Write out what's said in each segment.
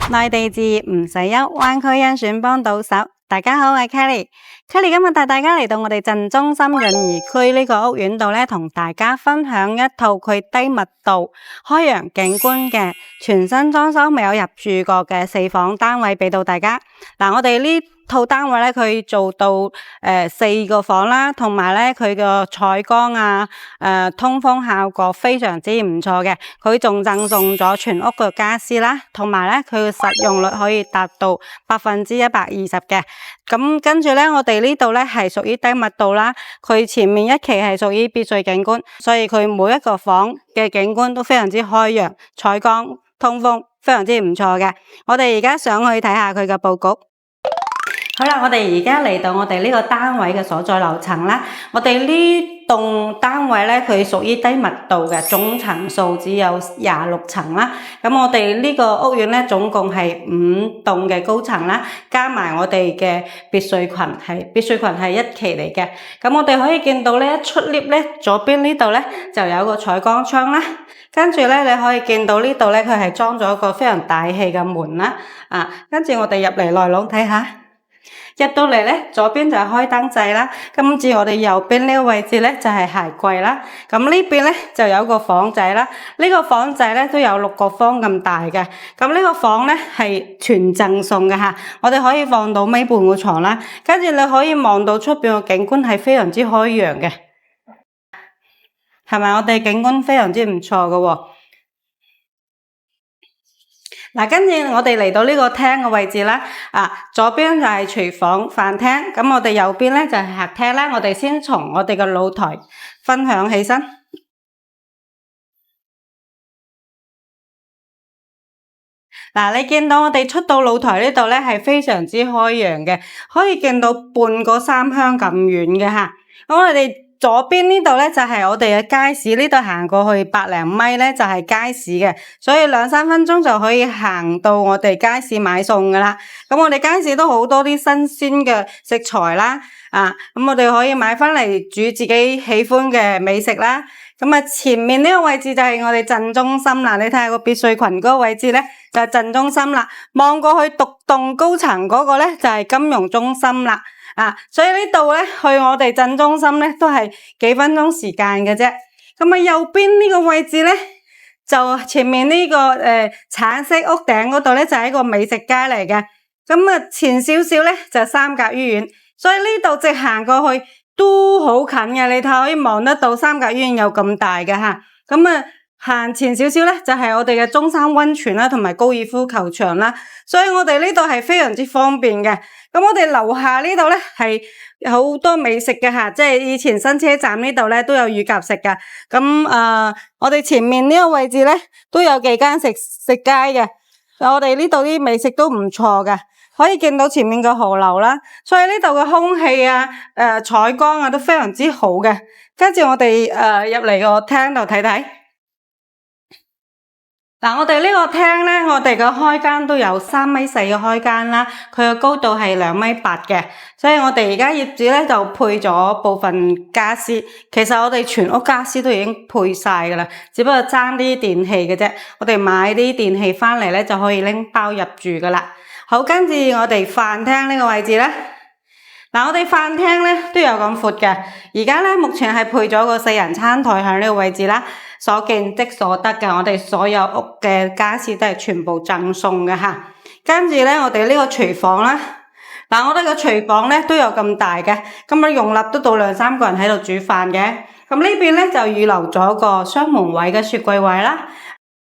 內地字唔使憂，灣區甄選幫到手。大家好，我係 Kelly。Kelly 今日帶大家嚟到我哋鎮中心潤怡區呢個屋苑度咧，同大家分享一套佢低密度開揚景觀嘅全新裝修未有入住過嘅4房單位俾到大家。我哋呢套單位咧，佢做到4個房啦，同埋咧佢個採光啊、通風效果非常之唔錯嘅。佢仲贈送咗全屋嘅家私啦，同埋咧佢嘅實用率可以達到120%嘅。咁跟住咧，我哋呢度咧係屬於低密度啦，佢前面一期係屬於別墅景觀，所以佢每一個房嘅景觀都非常之開揚，採光、通風非常之唔錯嘅。我哋而家上去睇下佢嘅佈局。好啦，我哋而家嚟到我哋呢個單位嘅所在樓層啦。我哋呢棟單位咧，佢屬於低密度嘅，總層數只有26層啦。咁我哋呢個屋苑咧，總共係5棟嘅高層啦，加埋我哋嘅別墅群係1期嚟嘅。咁我哋可以見到咧，一出 lift 咧，左邊呢度咧就有個採光窗啦。跟住咧，你可以見到呢度咧，佢係裝咗一個非常大氣嘅門啦。跟住我哋入嚟內籠睇下。入到嚟咧，左邊就係開燈掣啦。跟住我哋右邊呢個位置咧就係鞋櫃啦。咁呢邊咧就有個房仔啦。呢個房仔咧都有6個方咁大嘅。咁呢個房咧係全贈送嘅吓，我哋可以放到尾半個床啦。跟住你可以望到出邊個景觀係非常之開揚嘅，係咪？我哋景觀非常之唔錯嘅喎。跟住我哋嚟到呢個廳嘅位置啦，左邊就係廚房飯廳，咁我哋右邊咧就係客廳啦。我哋先從我哋嘅露台分享起身。你見到我哋出到露台呢度咧係非常之開揚嘅，可以見到半個三鄉咁遠嘅吓。咁我哋左邊呢度咧就係我哋嘅街市，呢度行過去100零米咧就係街市嘅，所以2-3分鐘就可以行到我哋街市買餸噶啦。咁我哋街市都好多啲新鮮嘅食材啦，咁我哋可以買返嚟煮自己喜歡嘅美食啦。咁前面呢個位置就係我哋鎮中心啦，你睇下個別墅群嗰個位置咧就係鎮中心啦，望過去獨棟高層嗰個咧就係金融中心啦。所以呢度咧去我哋鎮中心咧都係幾分鐘時間嘅啫。咁右邊呢個位置咧就前面呢個橙色屋頂嗰度咧就係一個美食街嚟嘅。咁前少少咧就係三甲醫院，所以呢度直行過去都好近嘅，你睇可以望得到三甲醫院有咁大嘅吓。咁行前少少咧就係我哋嘅中山溫泉啦，同埋高爾夫球場啦，所以我哋呢度係非常之方便嘅。咁我哋樓下呢度咧係好多美食嘅吓，即係以前新車站呢度咧都有乳鴿食噶。咁我哋前面呢個位置咧都有幾間食街嘅，我哋呢度啲美食都唔錯嘅，可以見到前面嘅河流啦，所以呢度嘅空氣啊、採光啊都非常之好嘅。跟住我哋入嚟個廳度睇睇。我哋呢個廳咧，我哋嘅開間都有3.4米嘅開間啦，佢嘅高度係2.8米嘅，所以我哋而家業主咧就配咗部分家私，其實我哋全屋家私都已經配晒噶啦，只不過爭啲電器嘅啫，我哋買啲電器翻嚟咧就可以拎包入住噶啦。好，跟住我哋飯廳呢個位置咧，我哋飯廳咧都有咁闊嘅，而家咧目前係配咗個4人餐台喺呢個位置啦。所見即所得嘅，我哋所有屋嘅家私都係全部贈送嘅吓。跟住咧，我哋呢個廚房啦，我哋個廚房咧都有咁大嘅，咁容納得到2-3個人喺度煮飯嘅。咁呢邊咧就預留咗個雙門位嘅雪櫃位啦。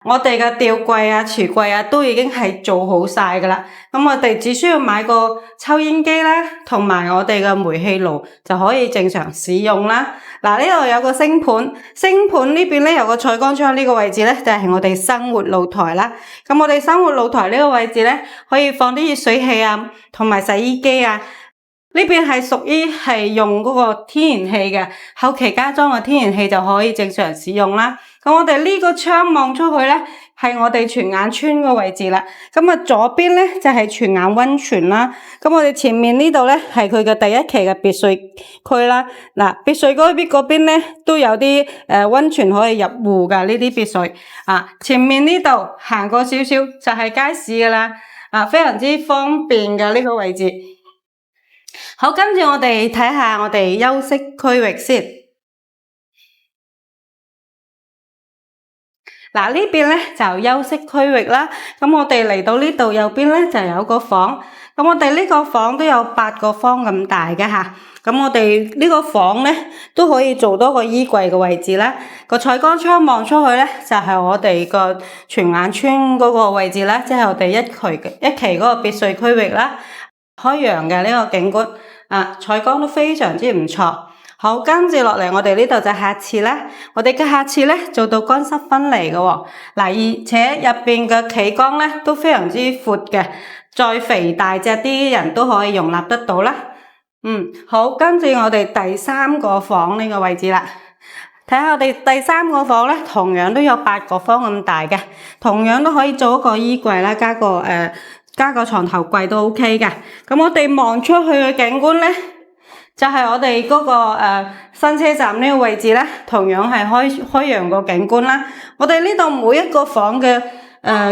我哋嘅吊櫃啊、櫥櫃啊都已經係做好晒噶啦。咁我哋只需要買個抽煙機啦，同埋我哋嘅煤氣爐就可以正常使用啦。呢度有個星盤，星盤呢邊咧有個採光窗，呢個位置咧就係我哋生活露台啦。咁我哋生活露台呢個位置咧可以放啲熱水器啊，同埋洗衣機啊。呢邊係屬於係用嗰個天然氣嘅，後期加裝嘅天然氣就可以正常使用啦。咁我哋呢個窗望出去咧，係我哋泉眼村嘅位置啦。咁啊，左邊咧就係泉眼溫泉啦。咁我哋前面呢度咧係佢嘅第一期嘅別墅區啦。嗱，別墅嗰邊咧都有啲溫泉可以入戶噶呢啲別墅。啊，前面呢度行過少少就係街市噶啦。啊，非常之方便嘅呢個位置。好，跟住我哋睇下我哋休息區域先。嗱，呢邊咧就休息區域啦。咁我哋嚟到呢度右邊咧就有個房。咁我哋呢個房都有8個方咁大嘅吓。咁我哋呢個房咧都可以做多個衣櫃嘅位置啦。個採光窗望出去咧就係我哋個泉眼村嗰個位置啦，即係我哋一期嗰個別墅區域啦。開揚嘅呢個景觀，啊，採光都非常之唔錯。好，跟住落嚟，我哋呢度就客廁啦。我哋嘅客廁咧做到乾濕分離嘅喎，嗱，而且入邊嘅企缸咧都非常之闊嘅，再肥大隻啲人都可以容納得到啦。好，跟住我哋第3個房呢個位置啦。睇下我哋第3個房咧，同樣都有8個方咁大嘅，同樣都可以做一個衣櫃啦，加個床頭櫃都 OK 嘅。咁我哋望出去嘅景觀咧，就係我哋嗰個新車站呢個位置咧，同樣係開揚個景觀啦。我哋呢度每一個房嘅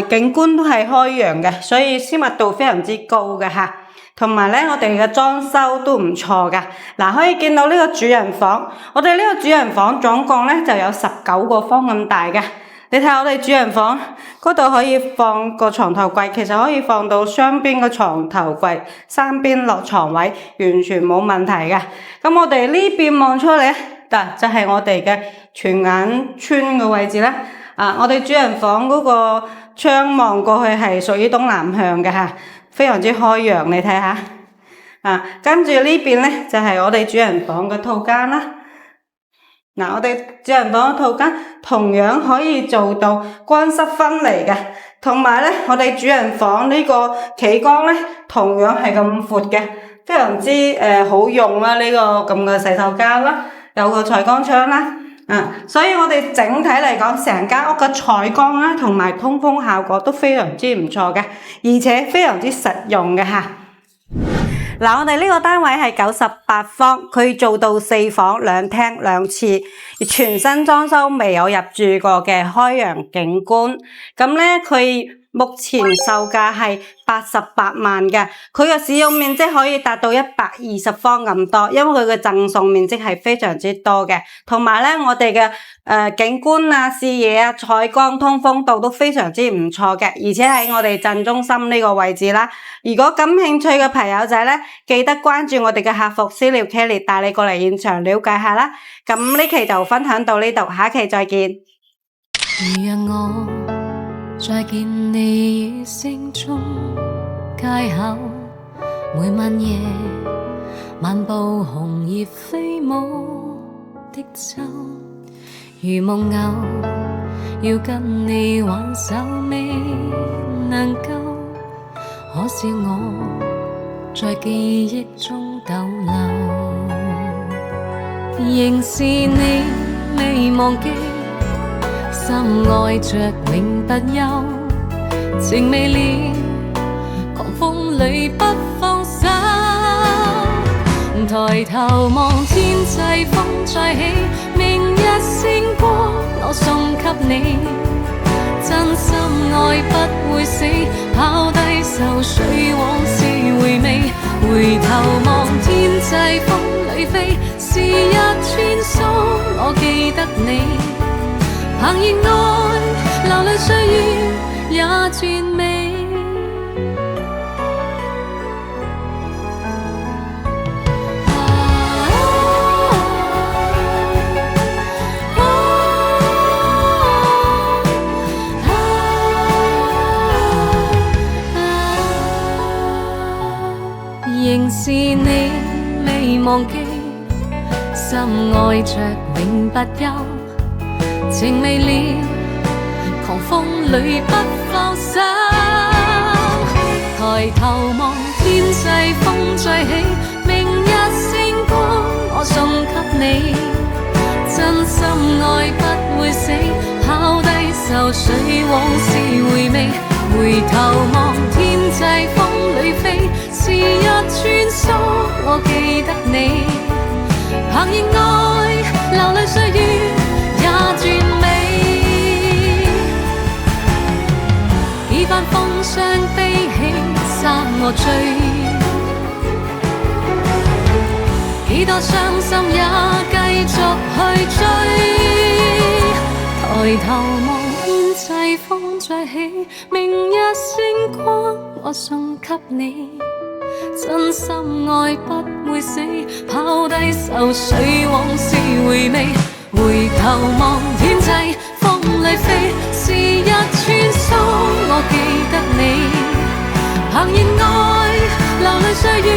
景觀都係開揚嘅，所以私密度非常之高嘅吓。同埋咧，我哋嘅裝修都唔錯噶。嗱，可以見到呢個主人房，我哋呢個主人房總共咧就有19個方咁大嘅。你睇下我哋主人房嗰度可以放個床頭櫃，其實可以放到雙邊嘅床頭櫃，3邊落床位，完全冇問題嘅。咁我哋呢邊望出嚟，就係我哋嘅泉眼村嘅位置啦。啊，我哋主人房嗰個窗望過去係屬於東南向嘅吓，非常之開揚，你睇下。啊，跟住呢邊咧就係我哋主人房嘅套間啦。嗱，我哋主人房嘅套間同樣可以做到乾濕分離嘅，同埋咧，我哋主人房呢個企缸咧，同樣係咁闊嘅，非常之好用啦。呢個咁嘅洗手間啦，有個採光窗啦，所以我哋整體嚟講，成間屋嘅採光啦，同埋通風效果都非常之唔錯嘅，而且非常之實用嘅吓。嗱，我哋呢個單位係98方，佢做到4房2廳2廁，全新裝修，未有入住過嘅開揚景觀。咁咧，佢目前售價係88萬嘅，佢嘅使用面積可以達到120方咁多，因為佢嘅贈送面積係非常之多嘅，同埋咧我哋嘅景觀啊、視野啊、採光、通風度都非常之唔錯嘅，而且喺我哋鎮中心呢個位置啦。如果感興趣嘅朋友仔咧，記得關注我哋嘅客服私聊 Kelly 帶你過嚟現場了解下啦。咁呢期就分享到呢度，下期再見。再見你聲中街口，每晚夜漫步紅葉飛舞的洲，如夢偶要跟你挽手未能夠，可笑我在記憶中逗留，仍是你未忘記，深愛着永不休，情未了，狂風裏不放手。抬頭望天際風再起，明日星光我送給你，真心愛不會死，拋低愁緒往事回味。回頭望天際風裏飛，時日穿梭我記得你。憑熱愛流淚歲月也絕美，仍是你未忘記，深愛着永不休，情未了，狂風裏不放手。抬頭望天際風再起，明日星光我送給你，真心愛不會死，拋低愁緒往事味。回頭望天際風裏飛，時日穿梭我記得你。憑熱愛流淚歲月也絕美，幾番風霜悲喜殺我醉，幾多傷心也繼續去追。抬頭望天際風再起，明日星光我送給你。真心愛不會死，拋低愁緒往事回味。回頭望天際風裏飛，時日穿梭我記得你。憑熱愛流淚歲月